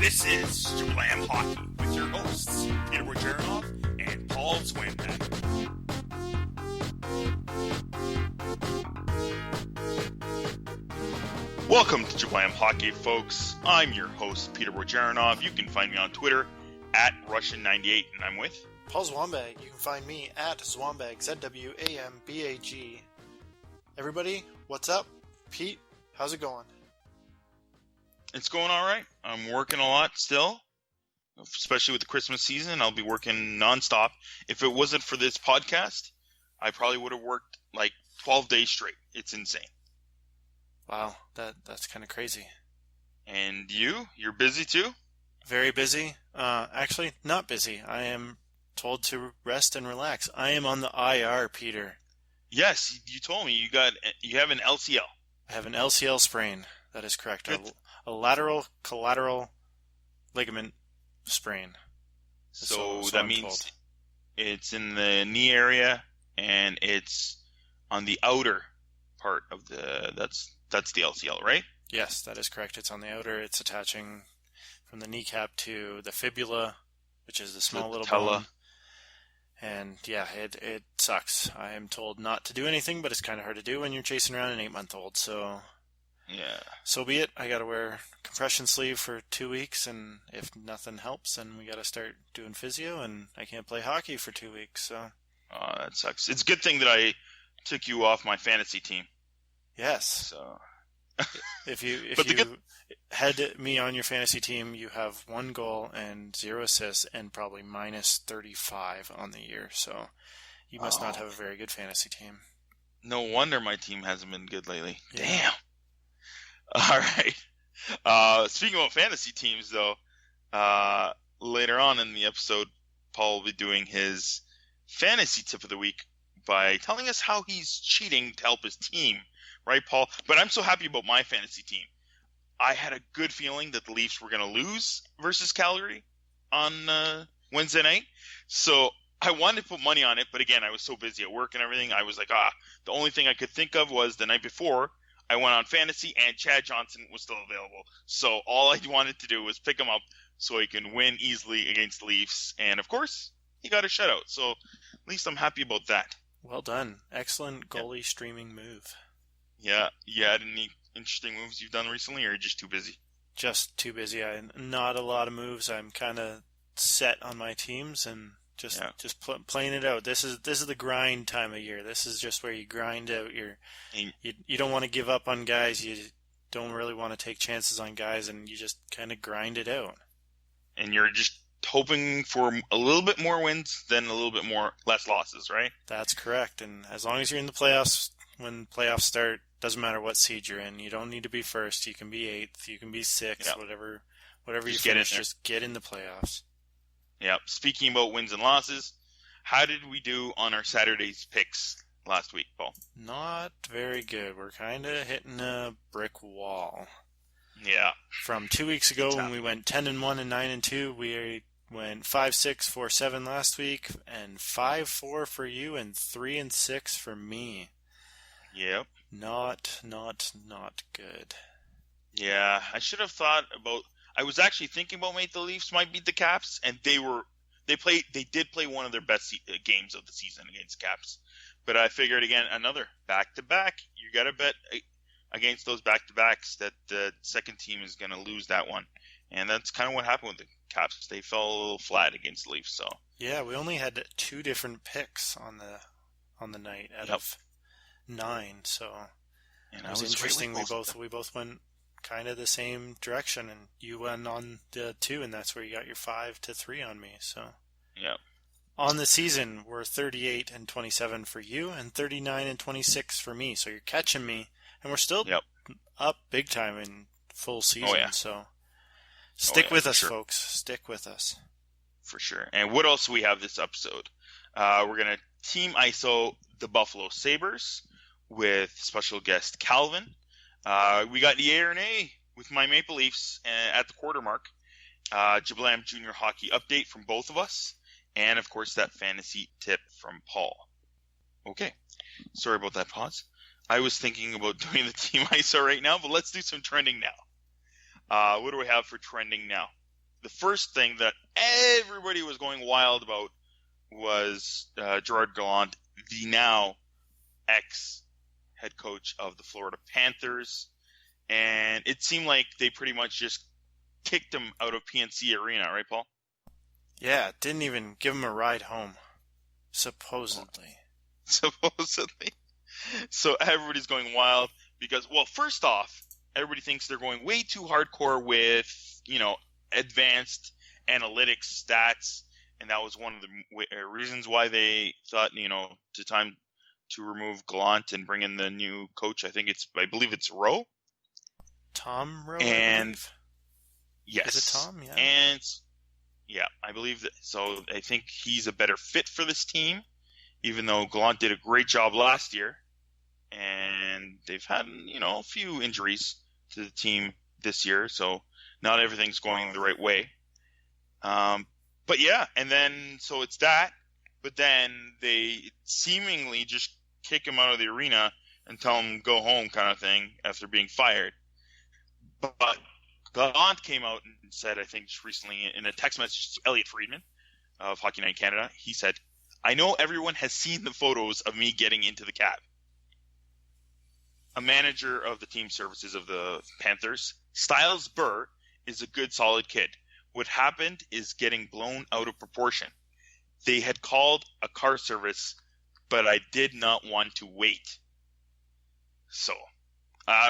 This is Jablam Hockey with your hosts, Peter Wojcicki and Paul Swinbeck. Welcome to Jablam Hockey, folks. I'm your host, Peter Wojcicki. You can find me on Twitter at Russian98, and I'm with Paul Zwambag. You can find me at Zwambag, ZWAMBAG. Everybody, what's up? Pete, how's it going? It's going all right. I'm working a lot still, especially with the Christmas season. I'll be working nonstop. If it wasn't for this podcast, I probably would have worked like 12 days straight. It's insane. Wow, that's kind of crazy. And you're busy too? Very busy. Actually, not busy. I am told to rest and relax. I am on the IR, Peter. Yes, you told me you have an LCL. I have an LCL sprain. That is correct. A lateral collateral ligament sprain. So that means it's in the knee area, and it's on the outer part of that's the LCL, right? Yes, that is correct. It's on the outer. It's attaching from the kneecap to the fibula, which is the small little bone. And yeah, it sucks. I am told not to do anything, but it's kind of hard to do when you're chasing around an 8-month-old. So yeah, so be it. I got to wear compression sleeve for 2 weeks, and if nothing helps, then we got to start doing physio, and I can't play hockey for 2 weeks. So that sucks. It's a good thing that I took you off my fantasy team. Yes. So if you had me on your fantasy team, you have 1 goal and 0 assists and probably minus 35 on the year. So you must not have a very good fantasy team. No wonder my team hasn't been good lately. Yeah. Damn. All right. Speaking about fantasy teams, though, later on in the episode, Paul will be doing his fantasy tip of the week by telling us how he's cheating to help his team. Right, Paul? But I'm so happy about my fantasy team. I had a good feeling that the Leafs were going to lose versus Calgary on Wednesday night. So I wanted to put money on it, but again, I was so busy at work and everything. I was like, the only thing I could think of was the night before I went on fantasy and Chad Johnson was still available. So all I wanted to do was pick him up so he can win easily against the Leafs. And of course, he got a shutout. So at least I'm happy about that. Well done. Excellent goalie streaming move. Yeah. You had any interesting moves you've done recently, or are you just too busy? Just too busy. Not a lot of moves. I'm kind of set on my teams and just playing it out. This is the grind time of year. This is just where you grind out you don't want to give up on guys. You don't really want to take chances on guys, and you just kind of grind it out. And you're just hoping for a little bit more wins than a little bit less losses, right? That's correct. And as long as you're in the playoffs, when playoffs start, doesn't matter what seed you're in. You don't need to be first. You can be 8th. You can be 6th. Whatever you finish, just get in the playoffs. Yeah. Speaking about wins and losses, how did we do on our Saturday's picks last week, Paul? Not very good. We're kind of hitting a brick wall. Yeah. From 2 weeks ago when we went 10-1 and 9-2, we went 5-6, 4-7 last week, and 5-4 for you, and 3-6 for me. Yep. Not good. Yeah, I should have thought about. I was actually thinking about maybe the Leafs might beat the Caps, and they did play one of their best games of the season against Caps. But I figured again, another back-to-back. You got to bet against those back-to-backs that the second team is going to lose that one, and that's kind of what happened with the Caps. They fell a little flat against the Leafs. So yeah, we only had 2 different picks on the night out of 9, so it was interesting. We both went kind of the same direction, and you went on the 2, and that's where you got your 5-3 on me. So yeah, on the season we're 38-27 for you, and 39-26 for me. So you're catching me, and we're still up big time in full season. Oh, yeah. So stick with us, folks. Stick with us for sure. And what else do we have this episode? We're gonna team ISO the Buffalo Sabres with special guest Calvin. We got the A or nay with my Maple Leafs at the quarter mark. Jablam Junior Hockey update from both of us. And, of course, that fantasy tip from Paul. Okay. Sorry about that pause. I was thinking about doing the team ISO right now, but let's do some trending now. What do we have for trending now? the first thing that everybody was going wild about was Gerard Gallant, the now ex-head coach of the Florida Panthers. And it seemed like they pretty much just kicked him out of PNC Arena, right, Paul? Yeah, didn't even give him a ride home, supposedly. Supposedly. So everybody's going wild because, well, first off, everybody thinks they're going way too hardcore with, advanced analytics stats. And that was one of the reasons why they thought, time to remove Gallant and bring in the new coach. I believe it's Rowe. Tom Rowe, and yes, is it Tom? Yeah, and yeah, I believe that. So I think he's a better fit for this team, even though Gallant did a great job last year, and they've had a few injuries to the team this year, so not everything's going the right way. But yeah, and then so it's that, but then they seemingly just kick him out of the arena and tell him go home, kind of thing, after being fired. But Gallant came out and said, I think just recently in a text message to Elliot Friedman of Hockey Night in Canada, he said, I know everyone has seen the photos of me getting into the cab. A manager of the team services of the Panthers, Styles Burr, is a good, solid kid. What happened is getting blown out of proportion. They had called a car service, but I did not want to wait. So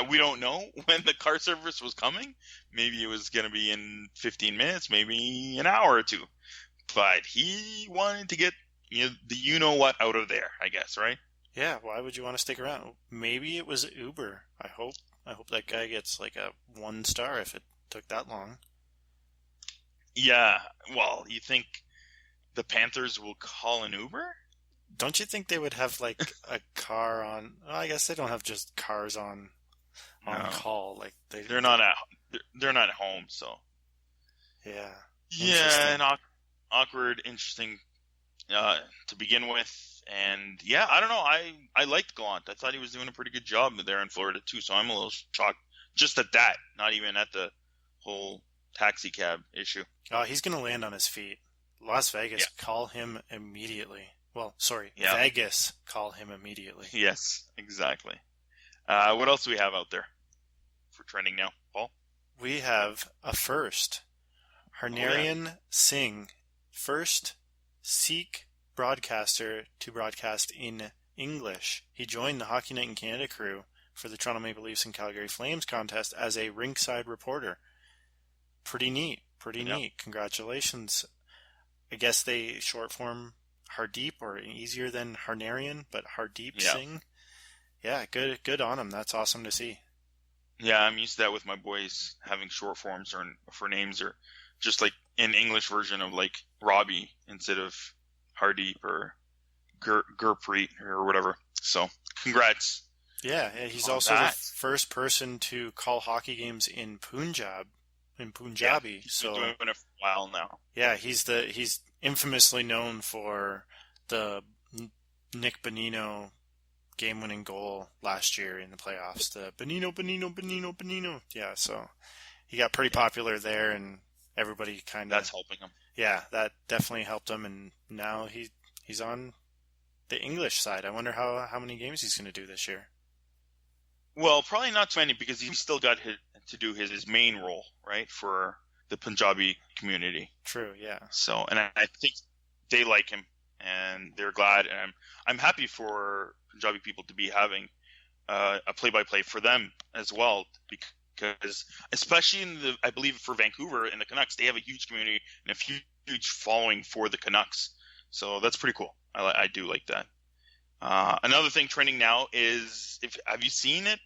we don't know when the car service was coming. Maybe it was going to be in 15 minutes, maybe an hour or two. But he wanted to get the you-know-what out of there, I guess, right? Yeah, why would you want to stick around? Maybe it was Uber. I hope that guy gets like a 1 star if it took that long. Yeah, well, you think the Panthers will call an Uber? Don't you think they would have like a car on? Well, I guess they don't have just cars on call. Like they're not at home, so yeah. Yeah, an awkward, interesting to begin with. And yeah, I don't know. I liked Gallant. I thought he was doing a pretty good job there in Florida too. So I'm a little shocked just at that, not even at the whole taxi cab issue. Oh, he's going to land on his feet. Las Vegas, call him immediately. Well, sorry, Vegas, call him immediately. Yes, exactly. What else do we have out there for trending now, Paul? We have a first. Harnarian Singh, first Sikh broadcaster to broadcast in English. He joined the Hockey Night in Canada crew for the Toronto Maple Leafs and Calgary Flames contest as a rinkside reporter. Pretty neat. Congratulations. I guess they short form Hardeep, or easier than Harnarian, but Hardeep Singh. Yeah, good on him. That's awesome to see. Yeah, I'm used to that with my boys having short forms or for names, or just like an English version of like Robbie instead of Hardeep or Gurpreet or whatever. So, congrats. Yeah, he's also the first person to call hockey games in Punjabi. Yeah, he's been doing it for a while now. Yeah, he's infamously known for the Nick Bonino game-winning goal last year in the playoffs. The Bonino. Yeah, so he got pretty popular there, and everybody kind of... That's helping him. Yeah, that definitely helped him, and now he's on the English side. I wonder how many games he's going to do this year. Well, probably not too many, because he's still got to do his main role, right, for the Punjabi community. True, yeah. So, and I think they like him, and they're glad, and I'm happy for Punjabi people to be having a play-by-play for them as well, because especially I believe for Vancouver and the Canucks, they have a huge community and a huge following for the Canucks. So that's pretty cool. I do like that. Another thing trending now is, have you seen it,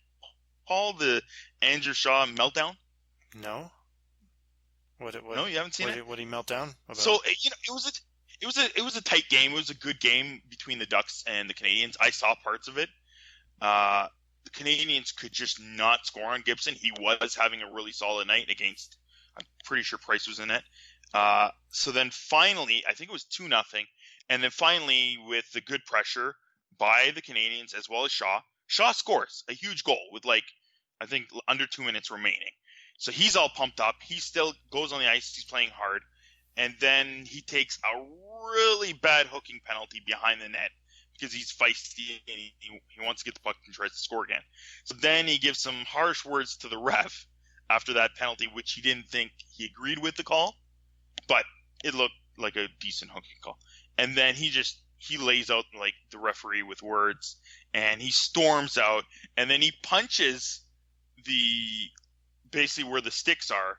Paul? The Andrew Shaw meltdown? No. No, you haven't seen it. What did he melt down about? So it was a tight game. It was a good game between the Ducks and the Canadians. I saw parts of it. The Canadians could just not score on Gibson. He was having a really solid night against. I'm pretty sure Price was in it. So then finally, I think it was 2-0, and then finally with the good pressure by the Canadians as well as Shaw scores a huge goal with I think under 2 minutes remaining. So he's all pumped up. He still goes on the ice. He's playing hard. And then he takes a really bad hooking penalty behind the net because he's feisty and he wants to get the puck and tries to score again. So then he gives some harsh words to the ref after that penalty, which he didn't think he agreed with the call, but it looked like a decent hooking call. And then he lays out like the referee with words, and he storms out, and then he punches basically where the sticks are,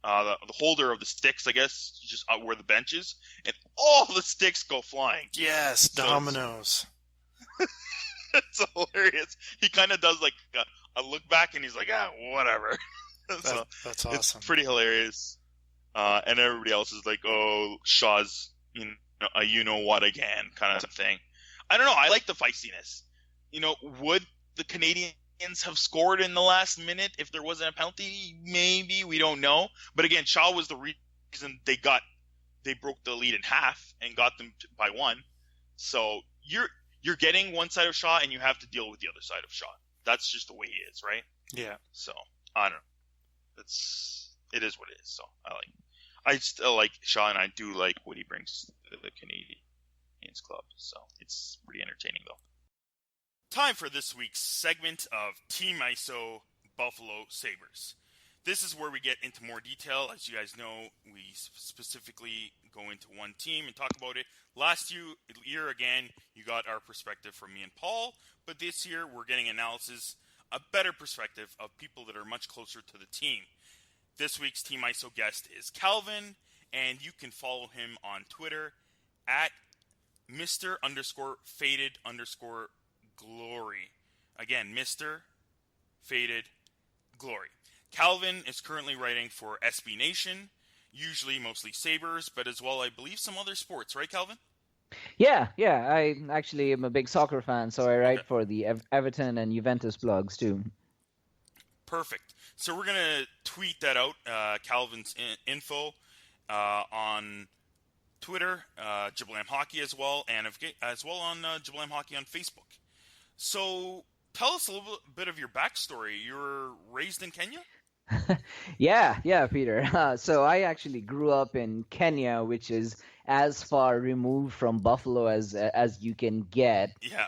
the holder of the sticks, I guess, just out where the bench is, and all the sticks go flying. Yes, dominoes. It's hilarious. He kind of does like a look back, and he's like, whatever. So that's awesome. It's pretty hilarious. And everybody else is like, oh, Shaw's, you know what again, kind of thing. I don't know. I like the feistiness. Would the Canadians have scored in the last minute if there wasn't a penalty? Maybe. We don't know. But again, Shaw was the reason they broke the lead in half and got them by one. So you're getting one side of Shaw, and you have to deal with the other side of Shaw. That's just the way he is, right? Yeah. So I don't know. It is what it is. So I still like Shaw, and I do like what he brings to the Canadiens club. So it's pretty entertaining, though. Time for this week's segment of Team ISO Buffalo Sabres. This is where we get into more detail. As you guys know, we specifically go into one team and talk about it. Last year, again, you got our perspective from me and Paul, but this year we're getting analysis, a better perspective of people that are much closer to the team. This week's Team ISO guest is Calvin, and you can follow him on Twitter at Mr_Faded_Glory. Again, Mr. Faded Glory. Calvin is currently writing for SB Nation, usually mostly Sabres, but as well, I believe, some other sports, right, Calvin? Yeah. I actually am a big soccer fan, so I write for the Everton and Juventus blogs too. Perfect. So we're going to tweet that out, Calvin's info, on Twitter, Jablam Hockey as well, and as well on Jablam Hockey on Facebook. So tell us a little bit of your backstory. You were raised in Kenya? Yeah, Peter. So I actually grew up in Kenya, which is as far removed from Buffalo as you can get. Yeah.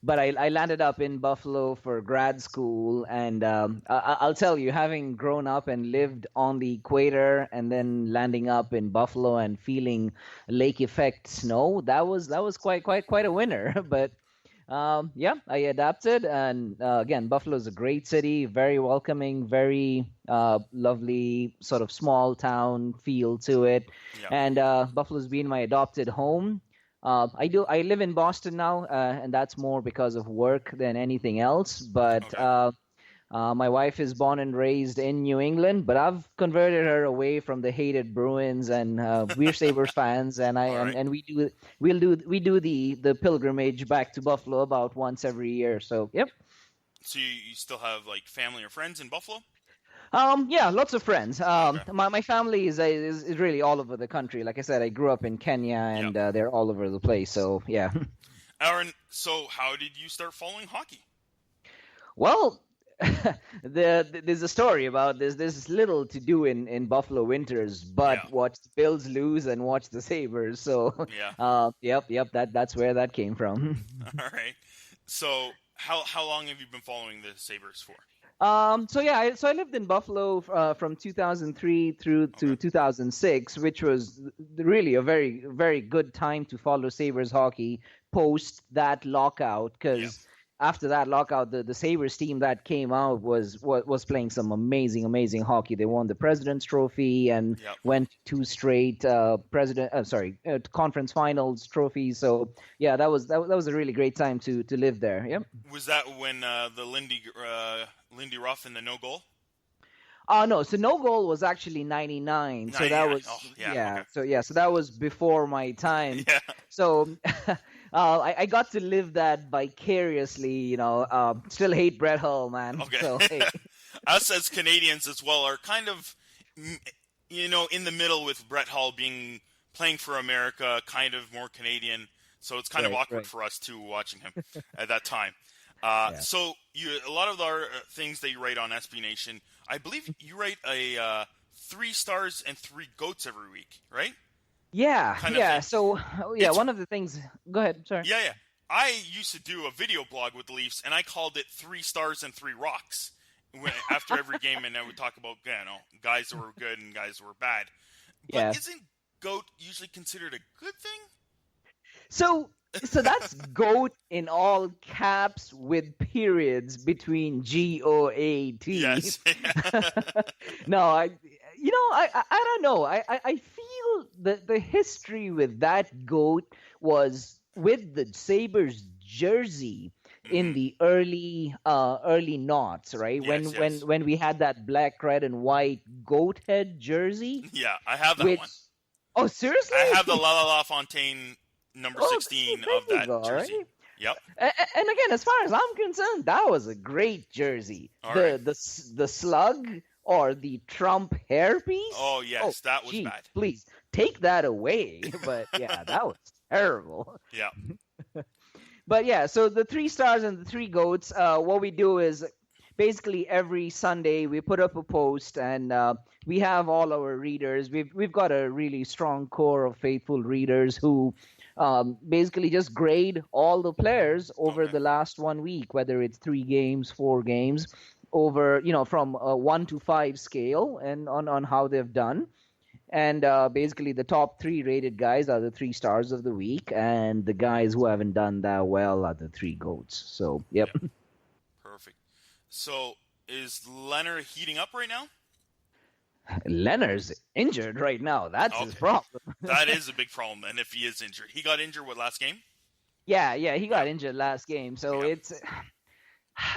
But I landed up in Buffalo for grad school, and I'll tell you, having grown up and lived on the equator, and then landing up in Buffalo and feeling lake effect snow, that was quite a winner. But I adapted, and again, Buffalo's a great city, very welcoming, very lovely sort of small town feel to it. Yeah. And Buffalo's been my adopted home. I live in Boston now, and that's more because of work than anything else. But okay. My wife is born and raised in New England, but I've converted her away from the hated Bruins, and we're Sabres fans, and we do the pilgrimage back to Buffalo about once every year. So yep. So you still have like family or friends in Buffalo? Yeah, lots of friends. Okay. My family is really all over the country. Like I said, I grew up in Kenya, and they're all over the place. So yeah. Aaron, so how did you start following hockey? Well, there's a story about this. There's little to do in Buffalo winters, but watch the Bills lose and watch the Sabres. So that's where that came from. All right. So how long have you been following the Sabres for? So I lived in Buffalo from 2003 through to 2006, which was really a very, very good time to follow Sabres hockey post that lockout, because after that lockout, the Sabres team that came out was playing some amazing hockey. They won the President's Trophy and went 2 straight conference finals trophies. So yeah, that was a really great time to live there. Yep. Was that when the Lindy Ruff and the no goal? No. So no goal was actually 99. So that was So that was before my time. Yeah. So. I got to live that vicariously, still hate Brett Hull, man. Okay. So, hey. Us as Canadians as well are kind of, in the middle with Brett Hull playing for America, kind of more Canadian. So it's kind of awkward for us too, watching him at that time. So a lot of our things that you write on SB Nation I believe you write a 3 stars and 3 goats every week, right? Yeah, Kind of yeah. thing. So, one of the things. Go ahead. Sorry. Yeah. I used to do a video blog with the Leafs, and I called it 3 stars and 3 rocks after every game, and I would talk about guys that were good and guys that were bad. But isn't goat usually considered a good thing? So that's GOAT in all caps with periods between GOAT. Yes. No, I don't know. I feel that the history with that GOAT was with the Sabres jersey in the early noughts, right? Yes, when we had that black, red, and white goat head jersey. Yeah, I have that one. Oh, seriously? I have the La La La Fontaine number 16 of that jersey. Right? Yep. And again, as far as I'm concerned, that was a great jersey. The slug or the Trump hairpiece. Oh yes, that was bad. Please take that away. But yeah, that was terrible. Yeah. But yeah, so the 3 stars and the 3 goats. What we do is basically every Sunday we put up a post, and we have all our readers. We've got a really strong core of faithful readers who basically just grade all the players over the last 1 week, whether it's 3 games, 4 games, over from a 1 to 5 scale, and on how they've done. And basically, the top 3 rated guys are the 3 stars of the week, and the guys who haven't done that well are the 3 goats. So, yep. Perfect. So, is Leonard heating up right now? Leonard's injured right now. That's his problem. That is a big problem, and if he is injured. He got injured, last game? Yeah, he got injured last game. So it's,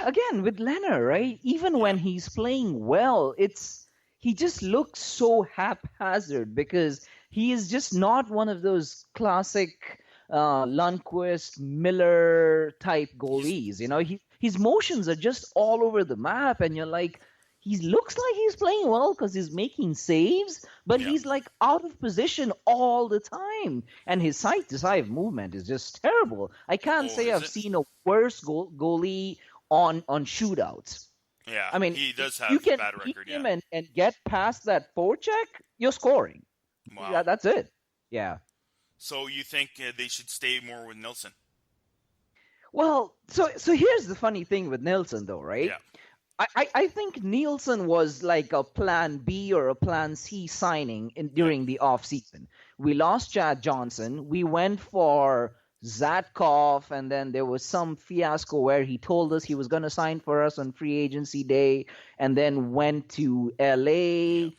again, with Leonard, right? Even when he's playing well, he just looks so haphazard because he is just not one of those classic Lundqvist, Miller type goalies. His motions are just all over the map, and you're like, he looks like he's playing well because he's making saves, but he's like out of position all the time, and his side-to-side movement is just terrible. I can't say I've seen a worse goalie on shootouts. Yeah, I mean, he does have you can a bad record. Him and get past that forecheck, you're scoring. Wow. Yeah, that's it. Yeah. So you think they should stay more with Nilsson? Well, so here's the funny thing with Nilsson, though, right? Yeah. I think Nilsson was like a plan B or a plan C signing during the offseason. We lost Chad Johnson. We went for Zatkov, and then there was some fiasco where he told us he was going to sign for us on free agency day and then went to LA.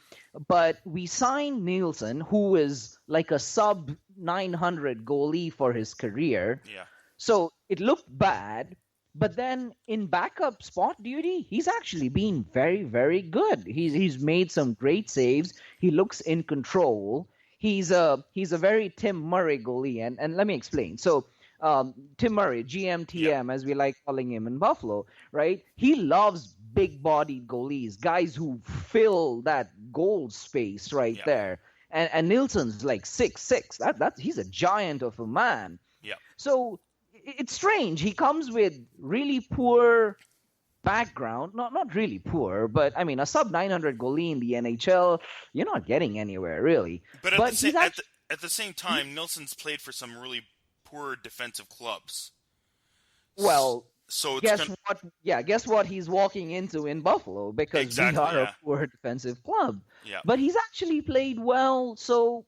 But we signed Nilsson, who is like a sub 900 goalie for his career. Yeah. So it looked bad, but then in backup spot duty, he's actually been very, very good. He's made some great saves. He looks in control. He's a very Tim Murray goalie, and let me explain. So Tim Murray, GMTM, as we like calling him in Buffalo, right? He loves big-bodied goalies, guys who fill that goal space right there. And Nilsson's like 6'6". He's a giant of a man. Yeah. So it's strange. He comes with really poor background, not really poor, but I mean, a sub 900 goalie in the NHL, you're not getting anywhere really. But at the same time, Nilsson's played for some really poor defensive clubs. Well, so guess what he's walking into in Buffalo, because we are a poor defensive club. Yeah. But he's actually played well, so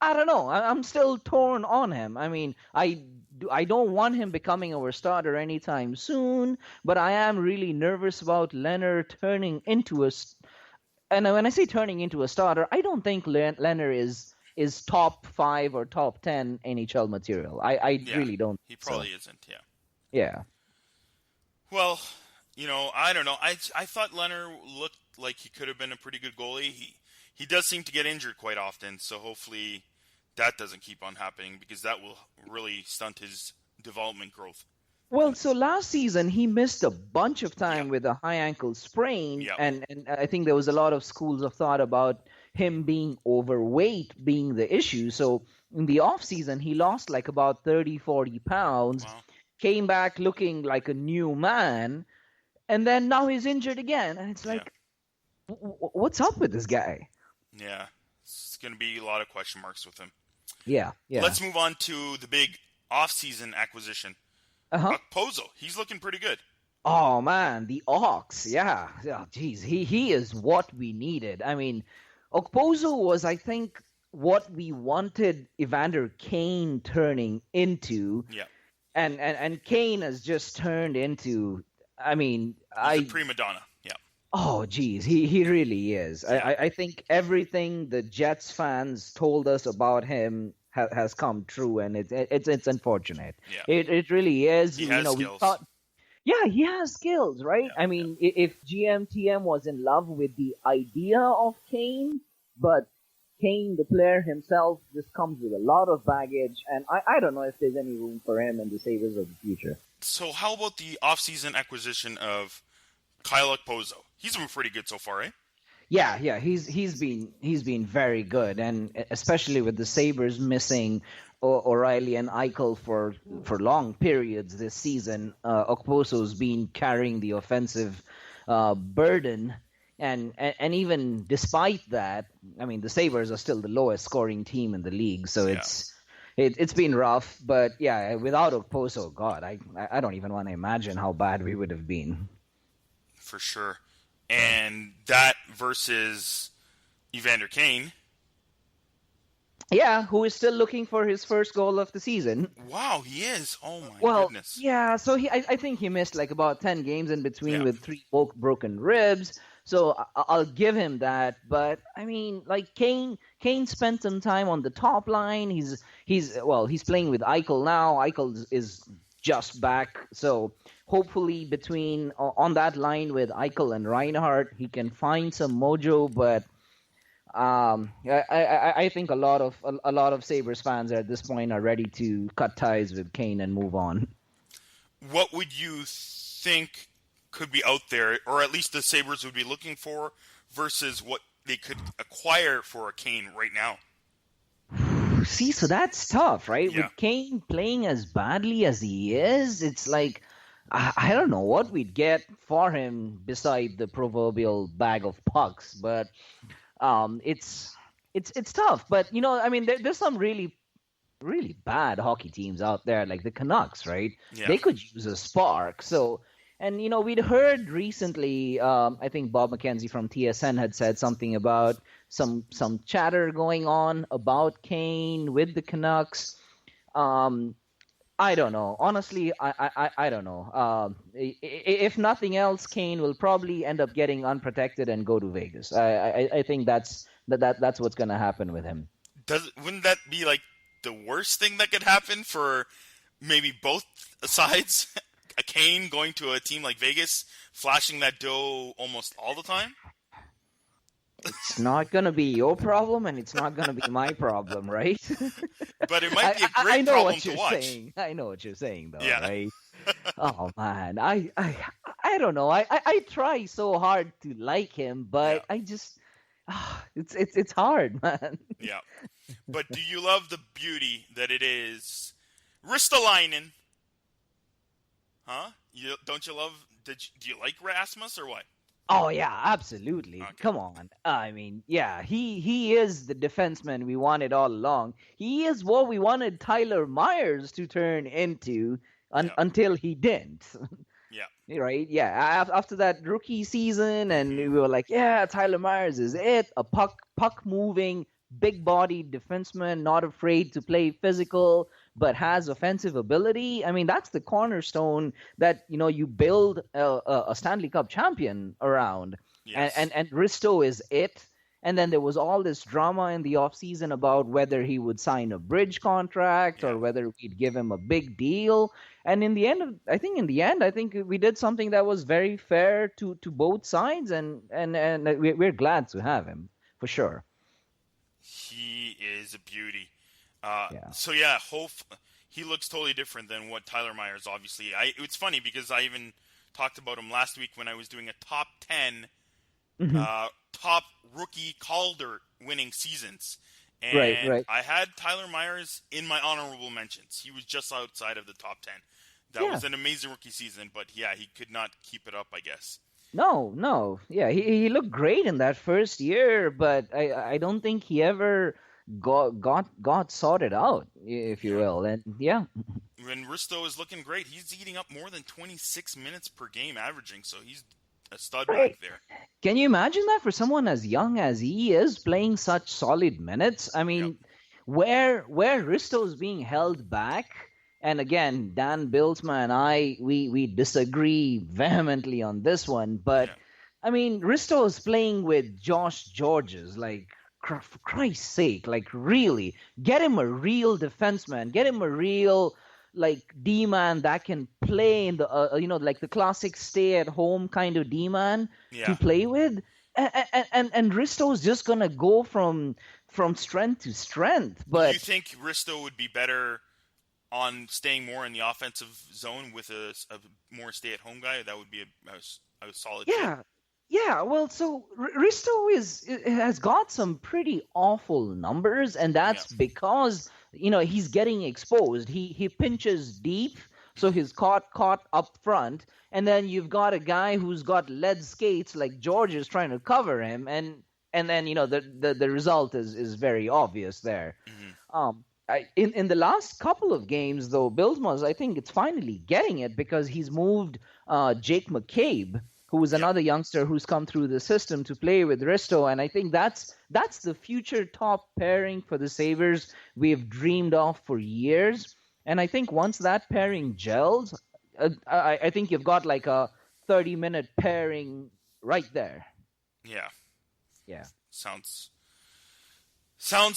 I don't know. I'm still torn on him. I mean, I don't want him becoming our starter anytime soon, but I am really nervous about Leonard turning into a. And when I say turning into a starter, I don't think Leonard is top 5 or top 10 NHL material. I really don't. He probably isn't. Yeah. Yeah. Well, I don't know. I thought Leonard looked like he could have been a pretty good goalie. He does seem to get injured quite often, so hopefully that doesn't keep on happening, because that will really stunt his development growth. Well, so last season he missed a bunch of time with a high ankle sprain, and I think there was a lot of schools of thought about him being overweight being the issue. So in the off season he lost like about 30-40 pounds, came back looking like a new man, and then now he's injured again, and it's like, What's up with this guy? Yeah, it's going to be a lot of question marks with him. Yeah. Let's move on to the big off-season acquisition. Pozo, he's looking pretty good. Oh man, the Ox, yeah. Geez, he is what we needed. I mean, Okposo was, I think, what we wanted Evander Kane turning into. Yeah. And Kane has just turned into. I mean, he's a prima donna. Yeah. Oh, geez, he really is. Yeah. I think everything the Jets fans told us about him has come true, and it's unfortunate. Yeah. It really is. He has skills. We thought. Yeah, he has skills, right? Yeah, I mean, if GMTM was in love with the idea of Kane, but Kane, the player himself, just comes with a lot of baggage, and I don't know if there's any room for him in the Sabres of the future. So how about the off-season acquisition of Kyle Okposo? He's been pretty good so far, eh? Yeah, he's been very good, and especially with the Sabres missing O'Reilly and Eichel for long periods this season, Okposo's been carrying the offensive burden, and even despite that, I mean, the Sabres are still the lowest scoring team in the league, so it's been rough. But yeah, without Okposo, God, I don't even want to imagine how bad we would have been. For sure. And that versus Evander Kane. Yeah, who is still looking for his first goal of the season. Wow, he is. Oh, my goodness. Yeah, so I think he missed like about 10 games in between with 3 broken ribs. So I'll give him that. But, I mean, like Kane spent some time on the top line. He's playing with Eichel now. Eichel is just back. So hopefully on that line with Eichel and Reinhardt, he can find some mojo. But I think a lot of Sabres fans at this point are ready to cut ties with Kane and move on. What would you think could be out there, or at least the Sabres would be looking for, versus what they could acquire for a Kane right now? See, so that's tough, right? Yeah. With Kane playing as badly as he is, it's like I don't know what we'd get for him beside the proverbial bag of pucks, but it's tough. But I mean, there's some really really bad hockey teams out there, like the Canucks, right? Yeah. They could use a spark. So, and we'd heard recently, I think Bob McKenzie from TSN had said something about some chatter going on about Kane with the Canucks. I don't know. Honestly, I don't know. If nothing else, Kane will probably end up getting unprotected and go to Vegas. I think that's what's going to happen with him. Wouldn't that be like the worst thing that could happen for maybe both sides? A Kane going to a team like Vegas, flashing that dough almost all the time? It's not going to be your problem, and it's not going to be my problem, right? But it might be a great problem to watch. Saying. I know what you're saying, though, yeah. Right? Oh, man. I don't know. I try so hard to like him, but I just... it's hard, man. Yeah. But do you love the beauty that it is Ristolainen? Huh? Don't you love... Do you like Rasmus or what? Oh, yeah, absolutely. Okay. Come on. I mean, yeah, he is the defenseman we wanted all along. He is what we wanted Tyler Myers to turn into until he didn't. Yeah. Right? Yeah. After that rookie season, and we were like, yeah, Tyler Myers is it. A puck-moving, big-bodied defenseman, not afraid to play physical, but has offensive ability. I mean, that's the cornerstone that, you build a Stanley Cup champion around. Yes. And Risto is it. And then there was all this drama in the offseason about whether he would sign a bridge contract or whether we'd give him a big deal. And in the end, I think we did something that was very fair to both sides, and we're glad to have him, for sure. He is a beauty. So he looks totally different than what Tyler Myers, obviously. It's funny because I even talked about him last week when I was doing a top 10 top rookie Calder winning seasons. And right. I had Tyler Myers in my honorable mentions. He was just outside of the top 10. That was an amazing rookie season, but he could not keep it up, I guess. No. Yeah, he looked great in that first year, but I don't think he ever got sorted out, if you Yeah. will. And yeah, When Risto is looking great, he's eating up more than 26 minutes per game averaging, so he's a stud right. back there. Can you imagine that for someone as young as he is playing such solid minutes? I Yep. mean, where Risto's being held back, and again, Dan Bilsma and we disagree vehemently on this one, but Yeah. I mean, Risto is playing with Josh Georges, like for Christ's sake, like really, get him a real defenseman, get him a real like D-man that can play in the like the classic stay-at-home kind of D-man to Yeah. play with, and Risto's just gonna go from strength to strength. But You think Risto would be better on staying more in the offensive zone with a more stay-at-home guy? That would be a solid fit. yeah. Well, so Risto has got some pretty awful numbers, and that's because he's getting exposed. He pinches deep, so he's caught up front, and then you've got a guy who's got lead skates like George is trying to cover him, and then the result is very obvious there. Mm-hmm. In the last couple of games, though, Bilsma's, I think it's finally getting it because he's moved Jake McCabe, who is another youngster who's come through the system to play with Risto, and I think that's the future top pairing for the Sabres we've dreamed of for years. And I think once that pairing gels, I think you've got like a 30-minute pairing right there. Yeah. Sounds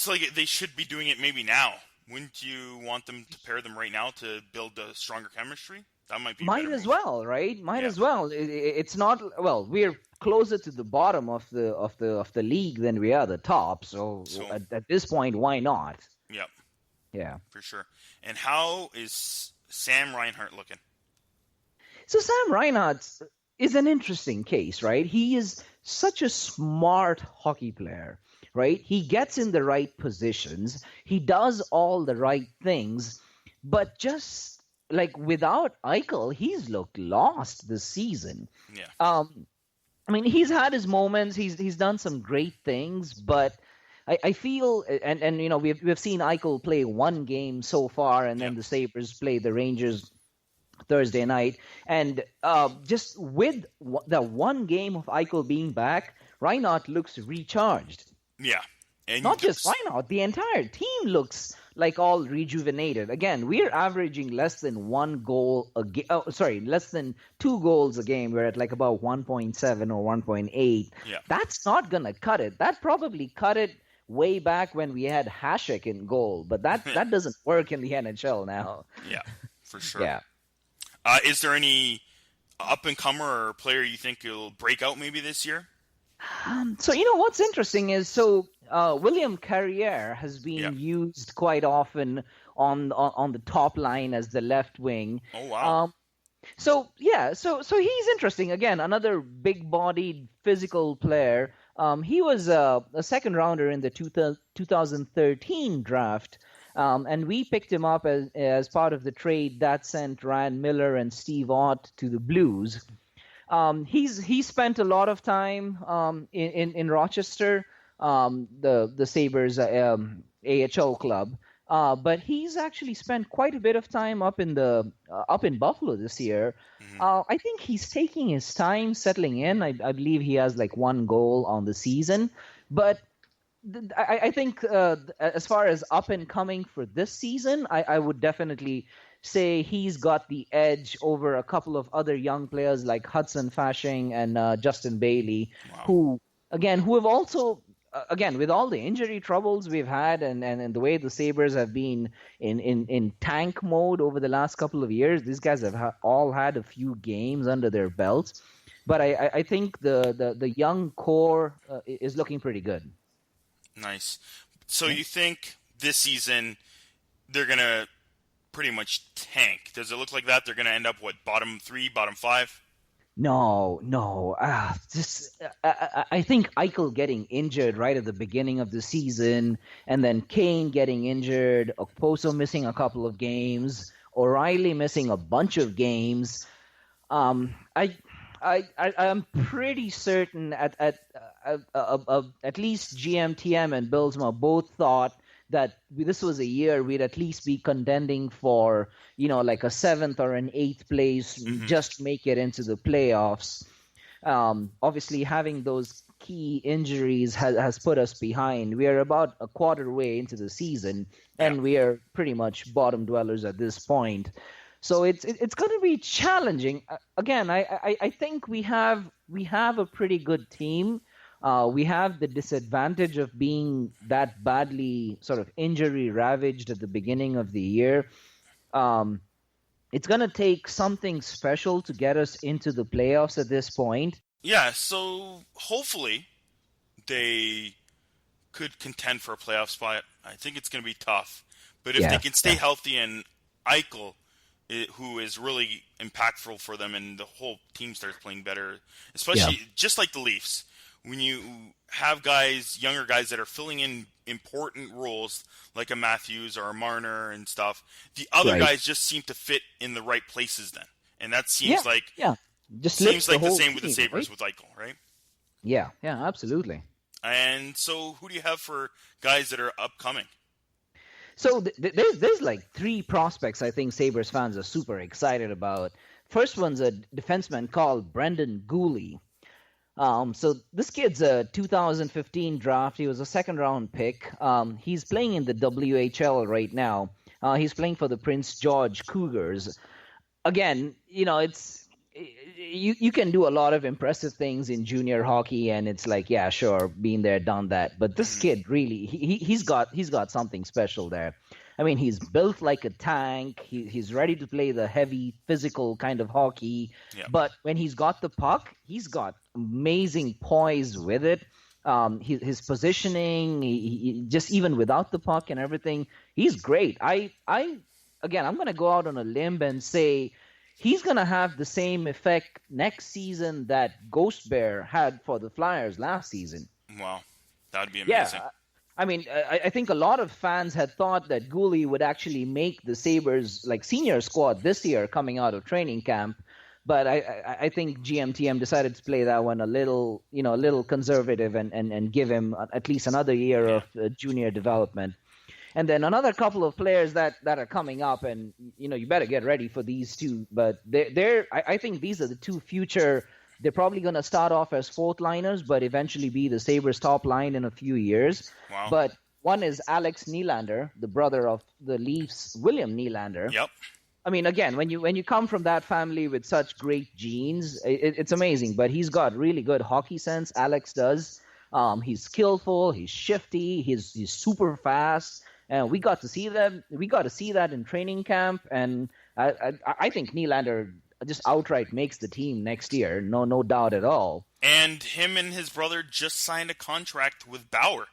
like they should be doing it maybe now. Wouldn't you want them to pair them right now to build a stronger chemistry? That might be well, right? As well. It's not we're closer to the bottom of the league than we are the top. So at this point, why not? Yep. Yeah. For sure. And how is Sam Reinhart looking? So Sam Reinhart is an interesting case, right? He is such a smart hockey player, right? He gets in the right positions. He does all the right things, but just like without Eichel, he's looked lost this season. Yeah. I mean, he's had his moments. He's done some great things, but I feel, and we've seen Eichel play one game so far, and then the Sabres play the Rangers Thursday night, and just with the one game of Eichel being back, Reinhart looks recharged. Yeah. And not just Reinhart, the entire team looks like all rejuvenated. Again, we're averaging less than less than 2 goals a game. We're at like about 1.7 or 1.8. Yeah. That's not going to cut it. That probably cut it way back when we had Hasek in goal, but that doesn't work in the NHL now. Yeah, for sure. Yeah. Is there any up-and-comer or player you think will break out maybe this year? So what's interesting is William Carrier has been used quite often on the top line as the left wing. Oh wow! So he's interesting. Again, another big-bodied physical player. He was a second rounder in the 2013 draft. And we picked him up as part of the trade that sent Ryan Miller and Steve Ott to the Blues. He spent a lot of time in Rochester, the Sabres AHL club, but he's actually spent quite a bit of time up in Buffalo this year. Mm-hmm. I think he's taking his time settling in. I believe he has like 1 goal on the season, but I think as far as up and coming for this season, I would definitely say he's got the edge over a couple of other young players like Hudson Fasching and Justin Bailey, who have also, with all the injury troubles we've had and the way the Sabres have been in tank mode over the last couple of years, these guys have all had a few games under their belts. But I think the young core is looking pretty good. Nice. So you think this season they're going to pretty much tank? Does it look like that? They're going to end up, bottom 3, bottom 5? No. I think Eichel getting injured right at the beginning of the season, and then Kane getting injured, Okposo missing a couple of games, O'Reilly missing a bunch of games. I'm pretty certain at least GMTM and Billsma both thought that this was a year we'd at least be contending for, like a 7th or an 8th place, just make it into the playoffs. Obviously, having those key injuries has put us behind. We are about a quarter way into the season, and we are pretty much bottom dwellers at this point. So it's going to be challenging. Again, I think we have a pretty good team. We have the disadvantage of being that badly sort of injury ravaged at the beginning of the year. It's going to take something special to get us into the playoffs at this point. Yeah, so hopefully they could contend for a playoff spot. I think it's going to be tough. But if they can stay healthy, and Eichel, who is really impactful for them, and the whole team starts playing better, especially just like the Leafs, when you have younger guys that are filling in important roles like a Matthews or a Marner and stuff, the other guys just seem to fit in the right places then. And that seems like just seems like the same team, with the Sabres with Eichel, right? Yeah, absolutely. And so who do you have for guys that are upcoming? So there's like 3 prospects I think Sabres fans are super excited about. First one's a defenseman called Brendan Gooley. So this kid's a 2015 draft. He was a 2nd-round pick. He's playing in the WHL right now. He's playing for the Prince George Cougars. Again, it's you can do a lot of impressive things in junior hockey, and it's like, yeah, sure, been there, done that. But this kid really, he's got something special there. I mean, he's built like a tank. He's ready to play the heavy, physical kind of hockey. Yeah. But when he's got the puck, he's got amazing poise with it. His positioning, he just even without the puck and everything, he's great. I'm going to go out on a limb and say he's going to have the same effect next season that Ghost Bear had for the Flyers last season. Wow, that would be amazing. Yeah. I mean, I think a lot of fans had thought that Gooley would actually make the Sabres like senior squad this year coming out of training camp, but I think GMTM decided to play that one a little conservative and give him at least another year of junior development. And then another couple of players that are coming up, and you better get ready for these two. But I think these are the 2 future. They're probably going to start off as 4th liners, but eventually be the Sabres top line in a few years. Wow. But one is Alex Nylander, the brother of the Leafs' William Nylander. Yep. I mean, again, when you come from that family with such great genes, it's amazing. But he's got really good hockey sense. Alex does. He's skillful. He's shifty. He's super fast. And we got to see that. We got to see that in training camp. And I think Nylander just outright makes the team next year. No doubt at all. And him and his brother just signed a contract with Bauer.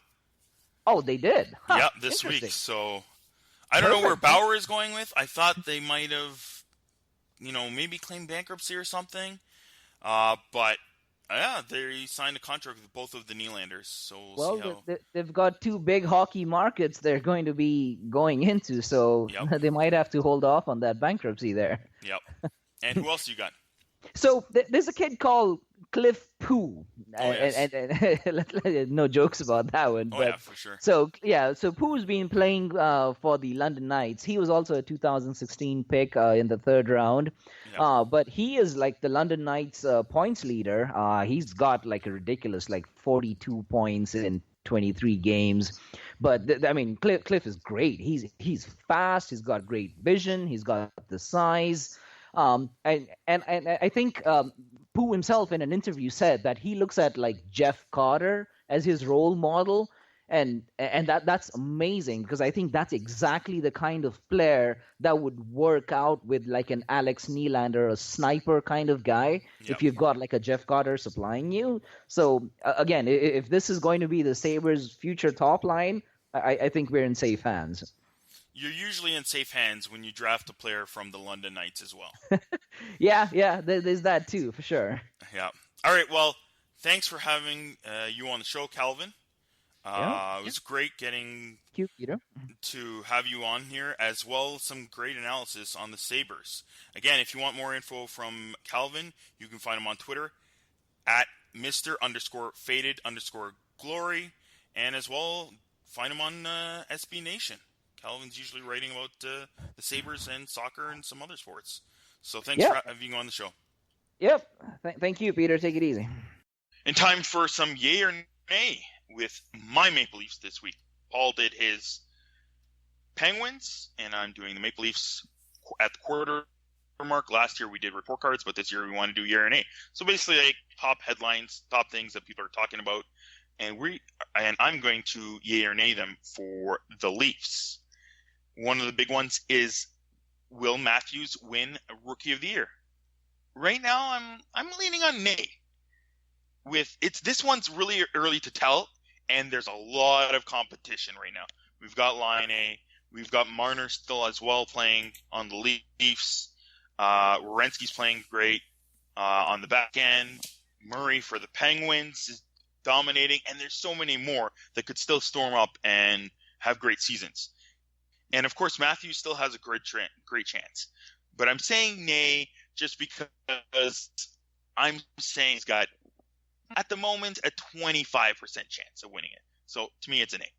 Oh, they did? Huh, yep, this week. So I don't know where Bauer is going with. I thought they might have, maybe claimed bankruptcy or something. But yeah, they signed a contract with both of the Nylanders. So we'll see how... they've got 2 big hockey markets they're going to be going into. So they might have to hold off on that bankruptcy there. Yep. And who else you got? So there's a kid called Cliff Poo. Oh, yes. And no jokes about that one. Oh, yeah, for sure. So Poo's been playing for the London Knights. He was also a 2016 pick in the 3rd round. Yeah. But he is like the London Knights points leader. He's got like a ridiculous 42 points in 23 games. But Cliff is great. He's fast. He's got great vision. He's got the size. And I think Pooh himself in an interview said that he looks at like Jeff Carter as his role model, and that's amazing because I think that's exactly the kind of player that would work out with like an Alex Nylander, a sniper kind of guy. Yep. If you've got like a Jeff Carter supplying you. So again, if this is going to be the Sabres' future top line, I think we're in safe hands. You're usually in safe hands when you draft a player from the London Knights as well. Yeah, there's that too, for sure. Yeah. All right, well, thanks for having you on the show, Calvin. It was great getting Cute, Peter. to have you on here, as well as some great analysis on the Sabres. Again, if you want more info from Calvin, you can find him on Twitter at Mr_Faded_Glory, and as well, find him on SB Nation. Calvin's usually writing about the Sabres and soccer and some other sports. So thanks for having you on the show. Yep. Thank you, Peter. Take it easy. In time for some yay or nay with my Maple Leafs this week. Paul did his Penguins, and I'm doing the Maple Leafs at the quarter mark. Last year we did report cards, but this year we want to do yay or nay. So basically, like top headlines, top things that people are talking about, and I'm going to yay or nay them for the Leafs. One of the big ones is, will Matthews win Rookie of the Year? Right now, I'm leaning on nay. This one's really early to tell, and there's a lot of competition right now. We've got Laine, we've got Marner still as well playing on the Leafs. Werenski's playing great on the back end. Murray for the Penguins is dominating, and there's so many more that could still storm up and have great seasons. And of course, Matthews still has a great chance. But I'm saying nay just because I'm saying he's got, at the moment, a 25% chance of winning it. So to me, it's an A.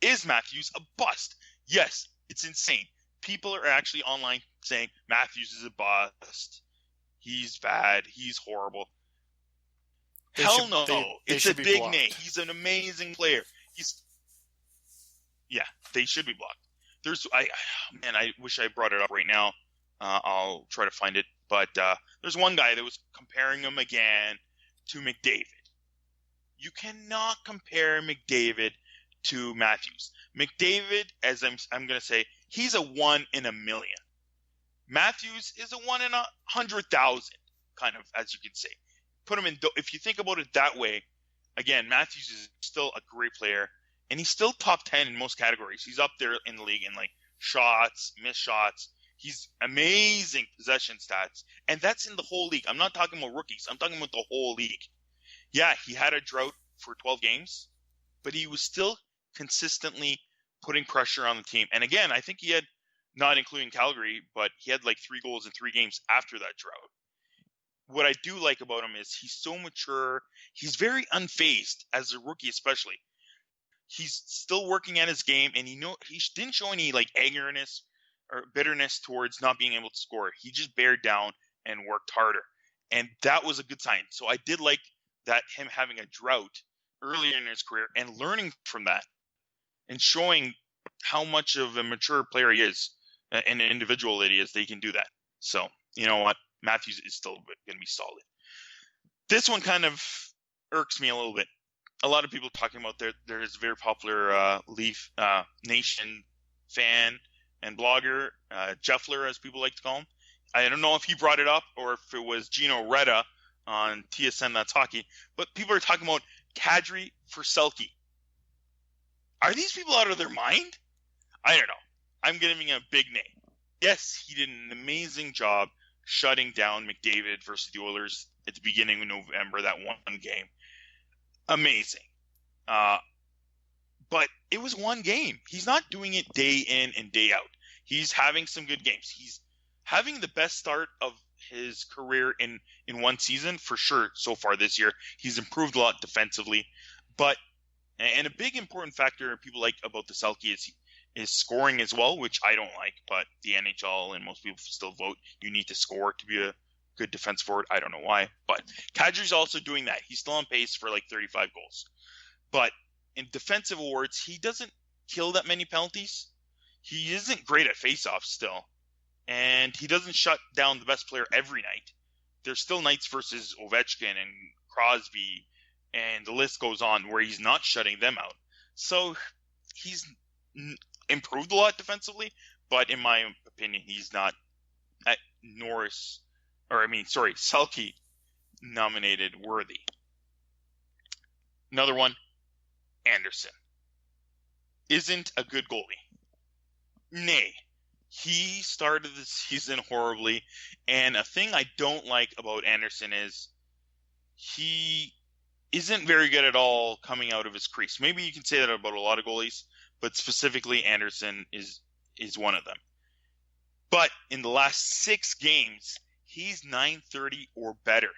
Is Matthews a bust? Yes, it's insane. People are actually online saying Matthews is a bust. He's bad. He's horrible. Hell no. It's a big nay. He's an amazing player. They should be blocked. I wish I brought it up right now. I'll try to find it. But there's one guy that was comparing him again to McDavid. You cannot compare McDavid to Matthews. McDavid, as I'm going to say, he's a 1 in a million. Matthews is a 1 in 100,000, kind of, as you can say. If you think about it that way, again, Matthews is still a great player, and he's still top 10 in most categories. He's up there in the league in like shots, missed shots. He's amazing possession stats, and that's in the whole league. I'm not talking about rookies. I'm talking about the whole league. Yeah, he had a drought for 12 games, but he was still consistently putting pressure on the team. And again, I think he had, not including Calgary, but he had like 3 goals in 3 games after that drought. What I do like about him is he's so mature. He's very unfazed as a rookie, especially. He's still working at his game, and he didn't show any like angerness or bitterness towards not being able to score. He just bared down and worked harder, and that was a good sign. So I did like that, him having a drought earlier in his career and learning from that and showing how much of a mature player he is and an individual that he is, that he can do that. So, you know what? Matthews is still going to be solid. This one kind of irks me a little bit. A lot of people talking about there's a very popular Leaf Nation fan and blogger, Jeffler, as people like to call him. I don't know if he brought it up or if it was Gino Reda on TSN That's Hockey, but people are talking about Kadri for Selke. Are these people out of their mind? I don't know. I'm giving him a big nay. Yes, he did an amazing job shutting down McDavid versus the Oilers at the beginning of November, that one game. Amazing. But it was one game. He's not doing it day in and day out. He's having some good games. He's having the best start of his career in one season for sure so far this year. He's improved a lot defensively. And a big important factor people like about the Selke is scoring as well, which I don't like, but the NHL and most people still vote you need to score to be a good defense forward. I don't know why, but Kadri's also doing that. He's still on pace for like 35 goals. But in defensive awards, he doesn't kill that many penalties. He isn't great at faceoffs still, and he doesn't shut down the best player every night. There's still nights versus Ovechkin and Crosby, and the list goes on where he's not shutting them out. So he's improved a lot defensively, but in my opinion, he's not at Selke nominated worthy. Another one, Anderson. Isn't a good goalie. Nay. He started the season horribly, and a thing I don't like about Anderson is he isn't very good at all coming out of his crease. Maybe you can say that about a lot of goalies, but specifically Anderson is one of them. But in the last 6 games, he's .930 or better.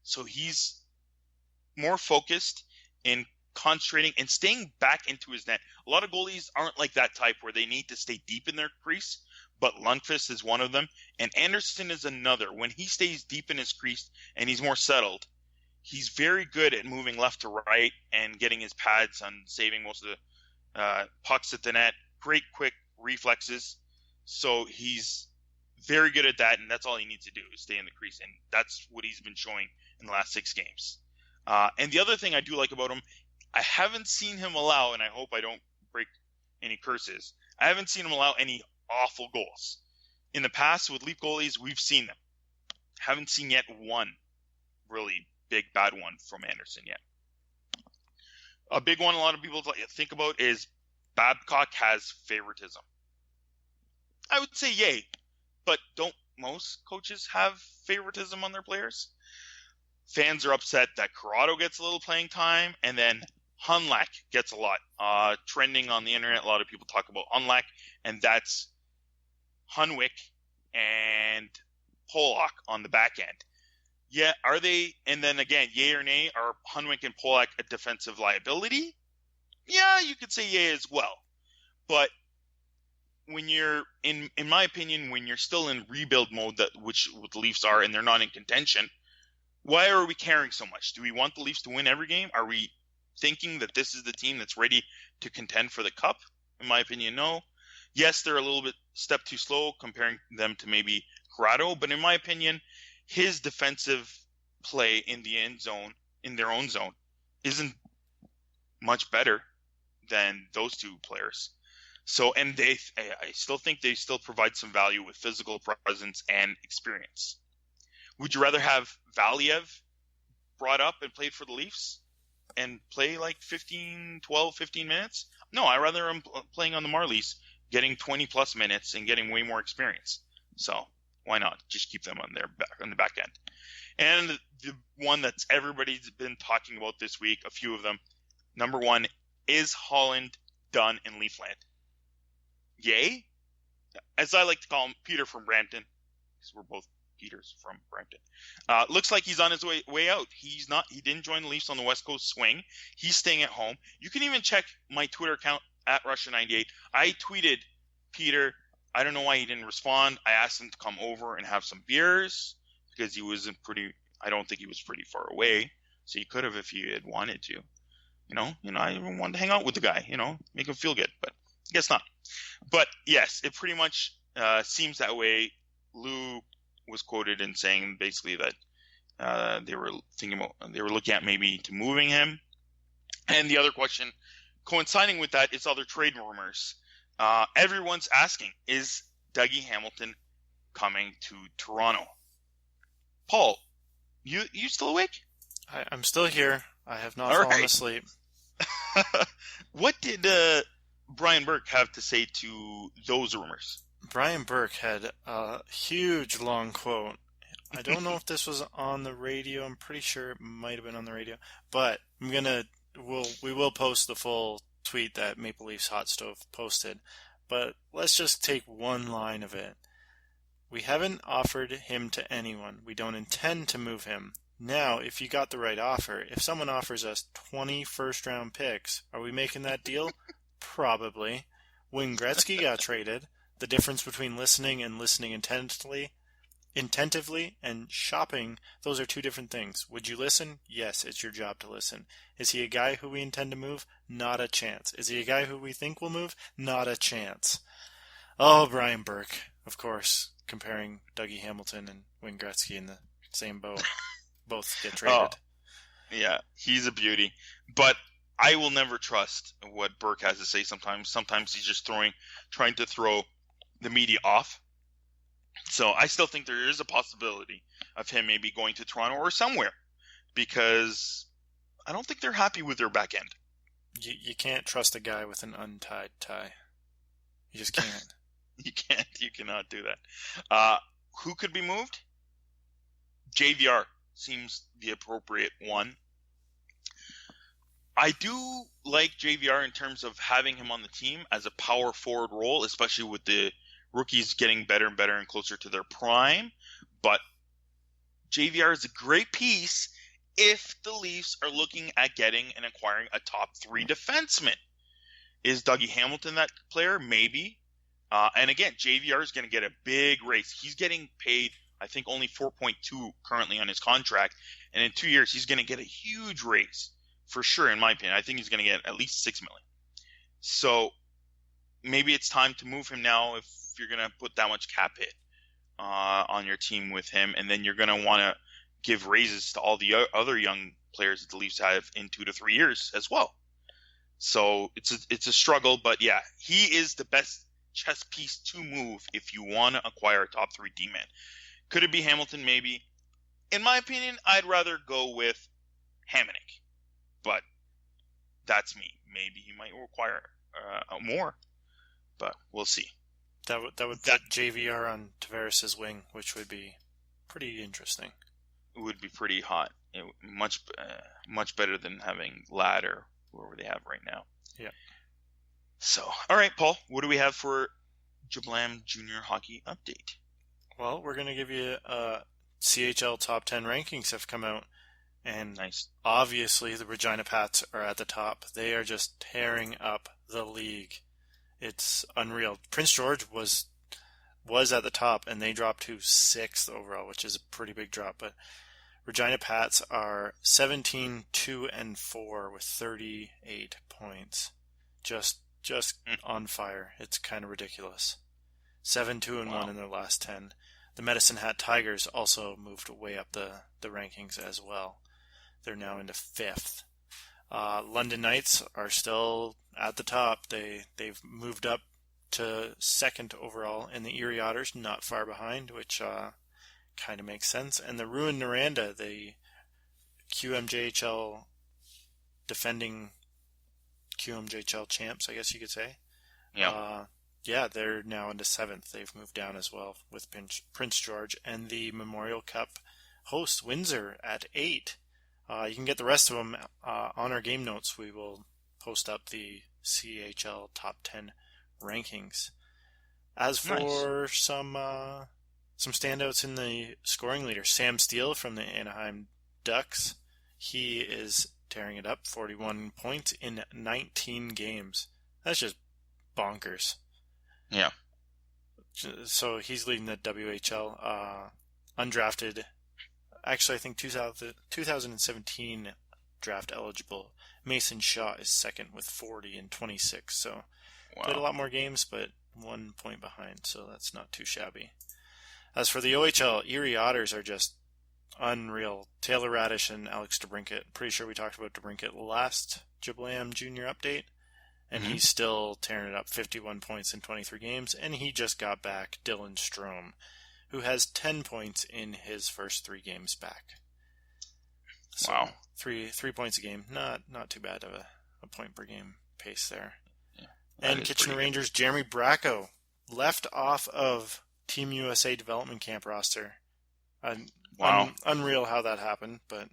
So he's more focused in concentrating and staying back into his net. A lot of goalies aren't like that type where they need to stay deep in their crease, but Lundqvist is one of them, and Anderson is another. When he stays deep in his crease and he's more settled, he's very good at moving left to right and getting his pads on saving most of the pucks at the net. Great quick reflexes. So he's very good at that, and that's all he needs to do is stay in the crease, and that's what he's been showing in the last 6 games. And the other thing I do like about him, I haven't seen him allow, and I hope I don't break any curses, I haven't seen him allow any awful goals. In the past, with Leaf goalies, we've seen them. Haven't seen yet one really big bad one from Anderson yet. A big one a lot of people think about is Babcock has favoritism. I would say yay, but don't most coaches have favoritism on their players? Fans are upset that Corrado gets a little playing time, and then Hunlack gets a lot. Trending on the internet, a lot of people talk about Hunlack, and that's Hunwick and Pollock on the back end. Yeah, are they? And then again, yay or nay, are Hunwick and Pollock a defensive liability? Yeah, you could say yay as well. But when you're, in my opinion, when you're still in rebuild mode, which the Leafs are, and they're not in contention, why are we caring so much? Do we want the Leafs to win every game? Are we thinking that this is the team that's ready to contend for the Cup? In my opinion, no. Yes, they're a little bit step too slow comparing them to maybe Corrado, but in my opinion, his defensive play in the end zone, in their own zone, isn't much better than those two players. So, and I still think they still provide some value with physical presence and experience. Would you rather have Valiev brought up and played for the Leafs and play like 15 minutes? No, I'd rather him playing on the Marlies, getting 20-plus minutes and getting way more experience. So why not just keep them on the back end? And the one that's everybody's been talking about this week, a few of them. Number 1, is Holland done in Leafland? Yay? As I like to call him, Peter from Brampton, because we're both Peters from Brampton. Looks like he's on his way out. He didn't join the Leafs on the West Coast swing. He's staying at home. You can even check my Twitter account at Russia98. I tweeted Peter. I don't know why he didn't respond. I asked him to come over and have some beers because he wasn't I don't think he was pretty far away. So he could have if he had wanted to. I even wanted to hang out with the guy, make him feel good, but I guess not. But yes, it pretty much seems that way. Lou was quoted in saying basically that they were looking at maybe to moving him. And the other question coinciding with that is other trade rumors. Everyone's asking, is Dougie Hamilton coming to Toronto? Paul, you still awake? I'm still here. I have not fallen asleep. What did Brian Burke have to say to those rumors? Brian Burke had a huge long quote. I don't know if this was on the radio. I'm pretty sure it might have been on the radio. But we will post the full tweet that Maple Leafs Hot Stove posted. But let's just take one line of it. We haven't offered him to anyone. We don't intend to move him. Now, if you got the right offer, if someone offers us 20 first-round picks, are we making that deal? Probably. When Gretzky got traded, the difference between listening and listening attentively and shopping, those are two different things. Would you listen? Yes, it's your job to listen. Is he a guy who we intend to move? Not a chance. Is he a guy who we think will move? Not a chance. Oh, Brian Burke, of course, comparing Dougie Hamilton and Wayne Gretzky in the same boat. Both get traded. Oh, yeah, he's a beauty. But I will never trust what Burke has to say sometimes. Sometimes he's just trying to throw the media off. So I still think there is a possibility of him maybe going to Toronto or somewhere, because I don't think they're happy with their back end. You can't trust a guy with an untied tie. You just can't. You can't. You cannot do that. Who could be moved? JVR seems the appropriate one. I do like JVR in terms of having him on the team as a power forward role, especially with the rookies getting better and better and closer to their prime. But JVR is a great piece if the Leafs are looking at getting and acquiring a top 3 defenseman. Is Dougie Hamilton that player? Maybe. And again, JVR is going to get a big raise. He's getting paid, I think, only 4.2 currently on his contract. And in 2 years, he's going to get a huge raise for sure, in my opinion. I think he's going to get at least $6 million. So maybe it's time to move him now if you're going to put that much cap hit on your team with him. And then you're going to want to give raises to all the other young players that the Leafs have in 2 to 3 years as well. So it's a struggle, but yeah, he is the best chess piece to move if you want to acquire a top 3 D-man. Could it be Hamilton? Maybe. In my opinion, I'd rather go with Hamonic, but that's me. Maybe he might require more, but we'll see. That would put JVR on Tavares' wing, which would be pretty interesting. It would be pretty hot. Much better than having Ladd or whoever they have right now. Yeah. So, all right, Paul, what do we have for Jablam Junior Hockey Update? Well, we're going to give you CHL Top 10 rankings have come out. And nice. Obviously, the Regina Pats are at the top. They are just tearing up the league. It's unreal. Prince George was at the top, and they dropped to 6th overall, which is a pretty big drop. But Regina Pats are 17-2-4 with 38 points. Just on fire. It's kind of ridiculous. 7-2-1 in their last 10. The Medicine Hat Tigers also moved way up the rankings as well. They're now into 5th. London Knights are still at the top. They've moved up to 2nd overall, and the Erie Otters not far behind, which kind of makes sense. And the Ruined Noranda, the QMJHL defending QMJHL champs, I guess you could say. Yeah. Yeah, they're now into 7th. They've moved down as well with Prince George. And the Memorial Cup host, Windsor, at 8. You can get the rest of them on our game notes. We will post up the CHL Top 10 rankings. As for some standouts in the scoring leader, Sam Steele from the Anaheim Ducks, he is tearing it up, 41 points in 19 games. That's just bonkers. Yeah. So he's leading the WHL. Undrafted, actually I think 2017 draft eligible, Mason Shaw is 2nd with 40 and 26. So played a lot more games, but 1 point behind, so that's not too shabby. As for the OHL, Erie Otters are just unreal. Taylor Radish and Alex DeBrincat. Pretty sure we talked about DeBrincat last Jablam Junior update. And he's still tearing it up, 51 points in 23 games. And he just got back Dylan Strome, who has 10 points in his first 3 games back. So wow. 3 points a game. Not too bad of a point per game pace there. Yeah, and Kitchener Rangers' Jeremy Bracco left off of Team USA development camp roster. Unreal how that happened, but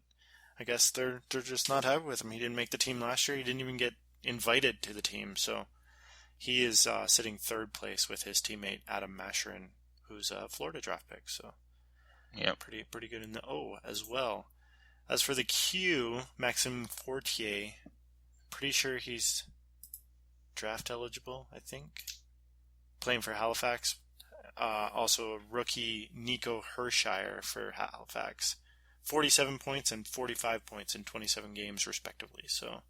I guess they're just not happy with him. He didn't make the team last year. He didn't even get invited to the team, so he is sitting 3rd place with his teammate Adam Masherin, who's a Florida draft pick. So, yeah, pretty good in the O as well. As for the Q, Maxime Fortier, pretty sure he's draft eligible, I think, playing for Halifax. Also a rookie, Nico Hershire for Halifax, 47 points and 45 points in 27 games respectively. So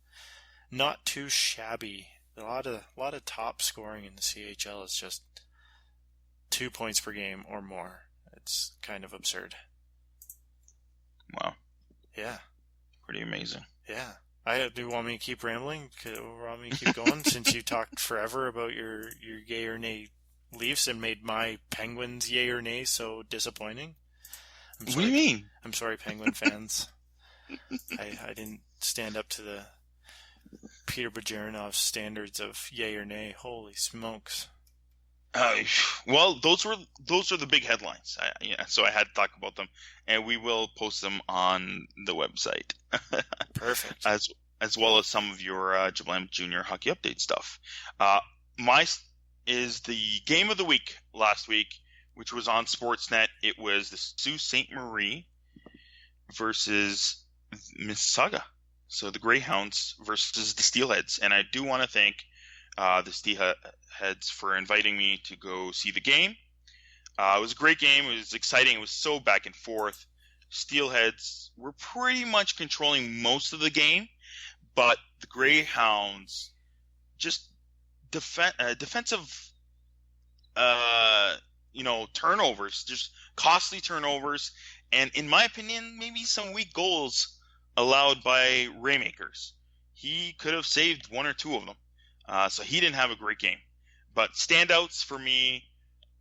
not too shabby. A lot of top scoring in the CHL is just 2 points per game or more. It's kind of absurd. Wow. Yeah. Pretty amazing. Yeah. Do you want me to keep rambling? Do you want me to keep going since you talked forever about your yay or nay Leafs and made my Penguins yay or nay so disappointing? What do you mean? I'm sorry, Penguin fans. I didn't stand up to the Peter Bajaranov's standards of yay or nay. Holy smokes! Well, those are the big headlines. So I had to talk about them, and we will post them on the website. Perfect. as well as some of your Jablam Junior Hockey Update stuff. My is the game of the week last week, which was on Sportsnet. It was the Sault Ste. Marie versus Mississauga. So the Greyhounds versus the Steelheads. And I do want to thank the Steelheads for inviting me to go see the game. It was a great game. It was exciting. It was so back and forth. Steelheads were pretty much controlling most of the game, but the Greyhounds just defensive, turnovers, just costly turnovers, and in my opinion, maybe some weak goals allowed by Raymakers. He could have saved one or two of them, so he didn't have a great game. But standouts for me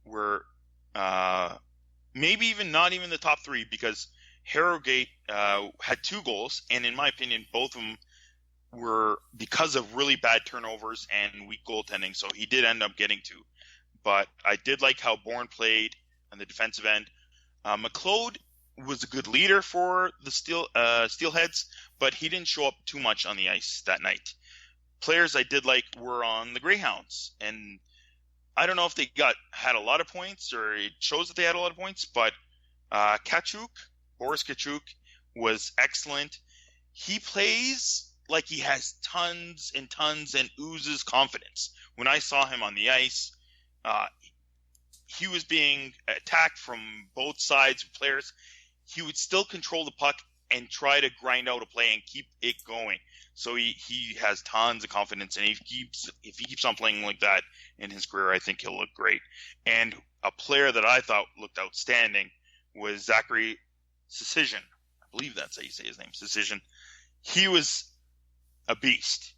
were maybe even not even the top three, because Harrogate had 2 goals, and in my opinion, both of them were because of really bad turnovers and weak goaltending, so he did end up getting 2. But I did like how Bourne played on the defensive end. McLeod was a good leader for the Steelheads, but he didn't show up too much on the ice that night. Players I did like were on the Greyhounds, and I don't know if they had a lot of points or it shows that they had a lot of points, but Boris Kachuk was excellent. He plays like he has tons and tons and oozes confidence. When I saw him on the ice, he was being attacked from both sides of players. He would still control the puck and try to grind out a play and keep it going. So he has tons of confidence, and if he keeps on playing like that in his career, I think he'll look great. And a player that I thought looked outstanding was Zachary Sicision. I believe that's how you say his name, Sicision. He was a beast.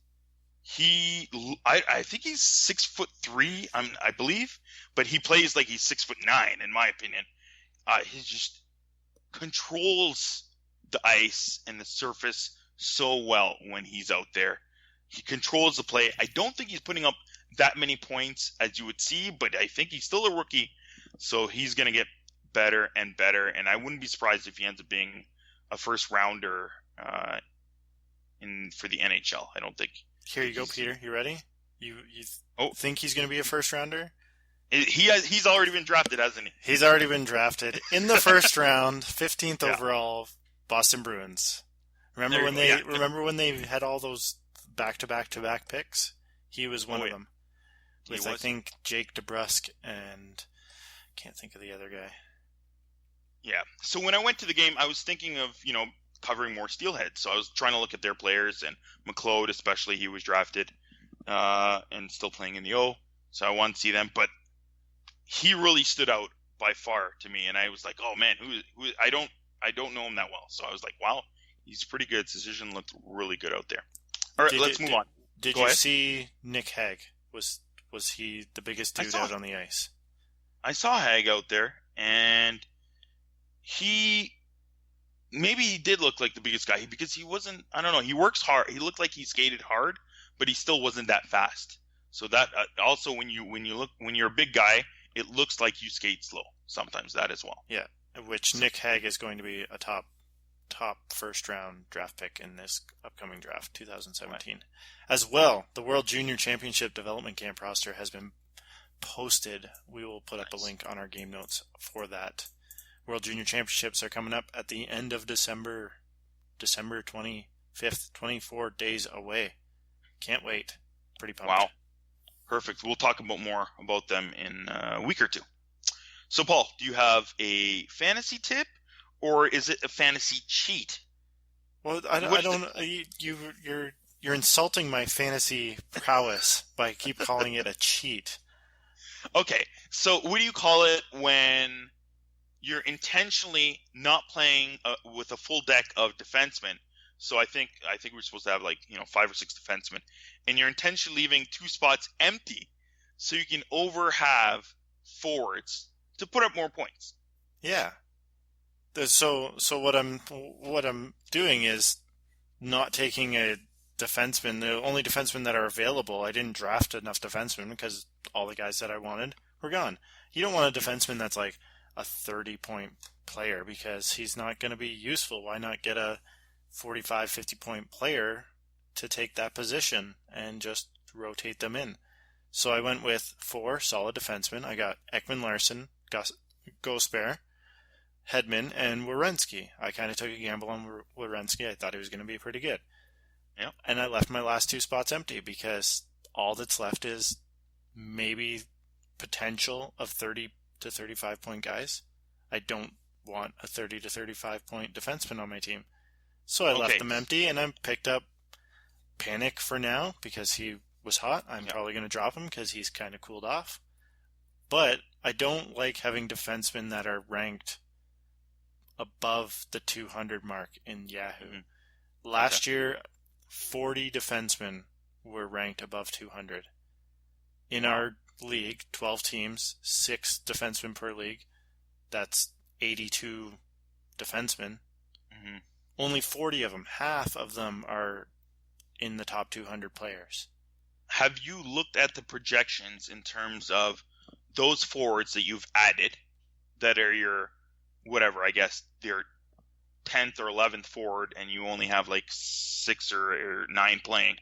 I think he's 6'3", I believe, but he plays like he's 6'9", in my opinion. He just controls the ice and the surface so well when he's out there. He controls the play. I don't think he's putting up that many points as you would see, but I think he's still a rookie, so he's going to get better and better, and I wouldn't be surprised if he ends up being a first rounder for the NHL. I don't think. Here you go, Peter. You ready? You think he's going to be a first rounder? He's already been drafted, hasn't he? He's already been drafted in the first round, 15th overall, Boston Bruins. Remember when they had all those back-to-back-to-back picks? He was one of them. With, I think, Jake DeBrusk and can't think of the other guy. Yeah. So when I went to the game, I was thinking of, covering more Steelheads. So I was trying to look at their players, and McLeod especially, he was drafted and still playing in the O. So I wanted to see them. But he really stood out by far to me, and I was like, oh man, who I don't know him that well. So I was like, wow, he's pretty good. Decision looked really good out there. All right, let's move on. Did you see Nick Hague? Was he the biggest dude out on the ice? I saw Hague out there, and maybe he did look like the biggest guy because he wasn't. I don't know. He works hard. He looked like he skated hard, but he still wasn't that fast. So that also when you're a big guy, it looks like you skate slow sometimes. That as well. Yeah, which Nick Hague is going to be a top first round draft pick in this upcoming draft, 2017. Right. As well, the World Junior Championship Development Camp roster has been posted. We will put up a link on our game notes for that. World Junior Championships are coming up at the end of December 25th, 24 days away. Can't wait. Pretty pumped. Wow. Perfect. We'll talk more about them in a week or two. So, Paul, do you have a fantasy tip, or is it a fantasy cheat? Well, I don't. You're insulting my fantasy prowess by keep calling it a cheat. Okay, so what do you call it when you're intentionally not playing with a full deck of defensemen? So I think we're supposed to have 5 or 6 defensemen, and you're intentionally leaving 2 spots empty so you can have forwards to put up more points. Yeah. So what I'm doing is not taking a defenseman. The only defensemen that are available, I didn't draft enough defensemen because all the guys that I wanted were gone. You don't want a defenseman that's like a 30-point player because he's not going to be useful. Why not get a 45, 50-point player to take that position and just rotate them in. So I went with 4 solid defensemen. I got Ekman Larsson, Gosper, Hedman, and Werenski. I kind of took a gamble on Werenski. I thought he was going to be pretty good. Yep. And I left my last 2 spots empty because all that's left is maybe potential of 30 to 35 point guys. I don't want a 30 to 35 point defenseman on my team. So I left them empty, and I picked up Panic for now because he was hot. I'm probably going to drop him because he's kind of cooled off. But I don't like having defensemen that are ranked above the 200 mark in Yahoo. Mm-hmm. Last year, 40 defensemen were ranked above 200. In our league, 12 teams, 6 defensemen per league. That's 82 defensemen. Mm-hmm. Only 40 of them, half of them are in the top 200 players. Have you looked at the projections in terms of those forwards that you've added that are your, whatever, I guess, your 10th or 11th forward, and you only have like 6 or 9 playing?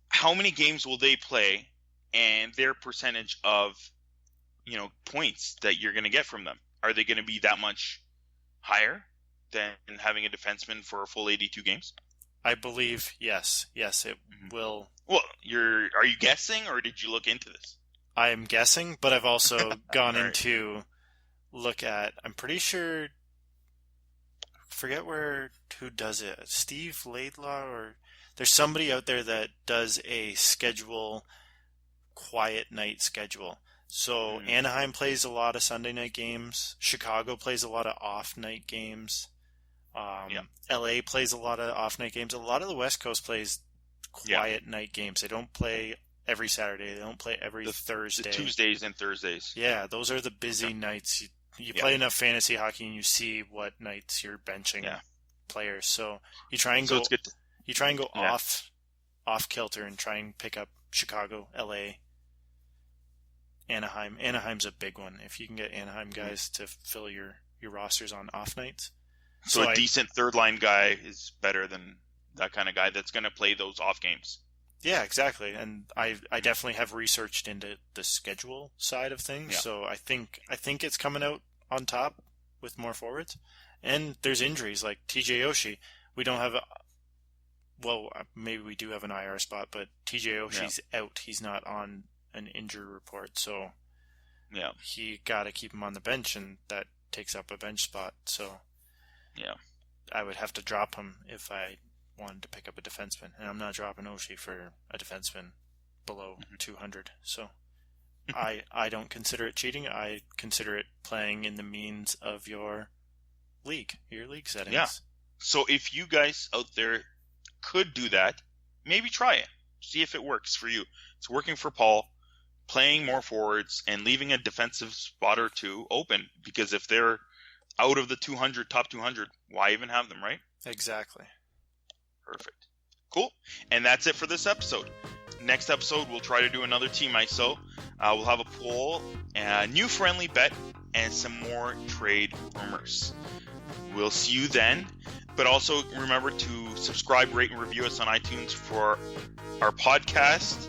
How many games will they play, and their percentage of, points that you're going to get from them? Are they going to be that much higher than having a defenseman for a full 82 games? I believe, yes. Yes, it will. Well, are you guessing, or did you look into this? I am guessing, but I've also gone into look at, I'm pretty sure, forget who does it, Steve Laidlaw, or there's somebody out there that does a quiet night schedule. So Anaheim plays a lot of Sunday night games. Chicago plays a lot of off night games. LA plays a lot of off night games. A lot of the West Coast plays quiet night games. They don't play every Saturday. They don't play every Thursday. The Tuesdays and Thursdays. Yeah, those are the busy nights. You play enough fantasy hockey and you see what nights you're benching players. So you try and go off kilter and try and pick up Chicago, LA, Anaheim. Anaheim's a big one. If you can get Anaheim guys to fill your rosters on off nights. So a decent third line guy is better than that kind of guy that's going to play those off games. Yeah, exactly. And I definitely have researched into the schedule side of things. Yeah. So I think it's coming out on top with more forwards. And there's injuries like TJ Oshie. We don't have maybe we do have an IR spot, but TJ Oshie's out. He's not on an injury report, so he got to keep him on the bench, and that takes up a bench spot. So I would have to drop him if I wanted to pick up a defenseman, and I'm not dropping Oshie for a defenseman below 200. So I don't consider it cheating. I consider it playing in the means of your league settings. Yeah. So if you guys out there could do that, maybe try it. See if it works for you. It's working for Paul, playing more forwards and leaving a defensive spot or two open, because if they're out of the top 200, why even have them, right? Exactly. Perfect. Cool. And that's it for this episode. Next episode, we'll try to do another Team ISO. We'll have a poll, a new friendly bet, and some more trade rumors. We'll see you then. But also remember to subscribe, rate, and review us on iTunes for our podcast.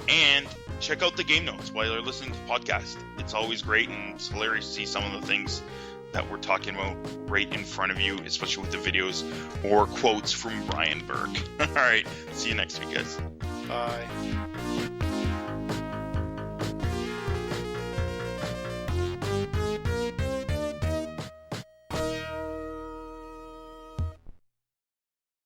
And check out the game notes while you're listening to the podcast. It's always great, and it's hilarious to see some of the things that we're talking about right in front of you, especially with the videos or quotes from Brian Burke. All right. See you next week, guys. Bye.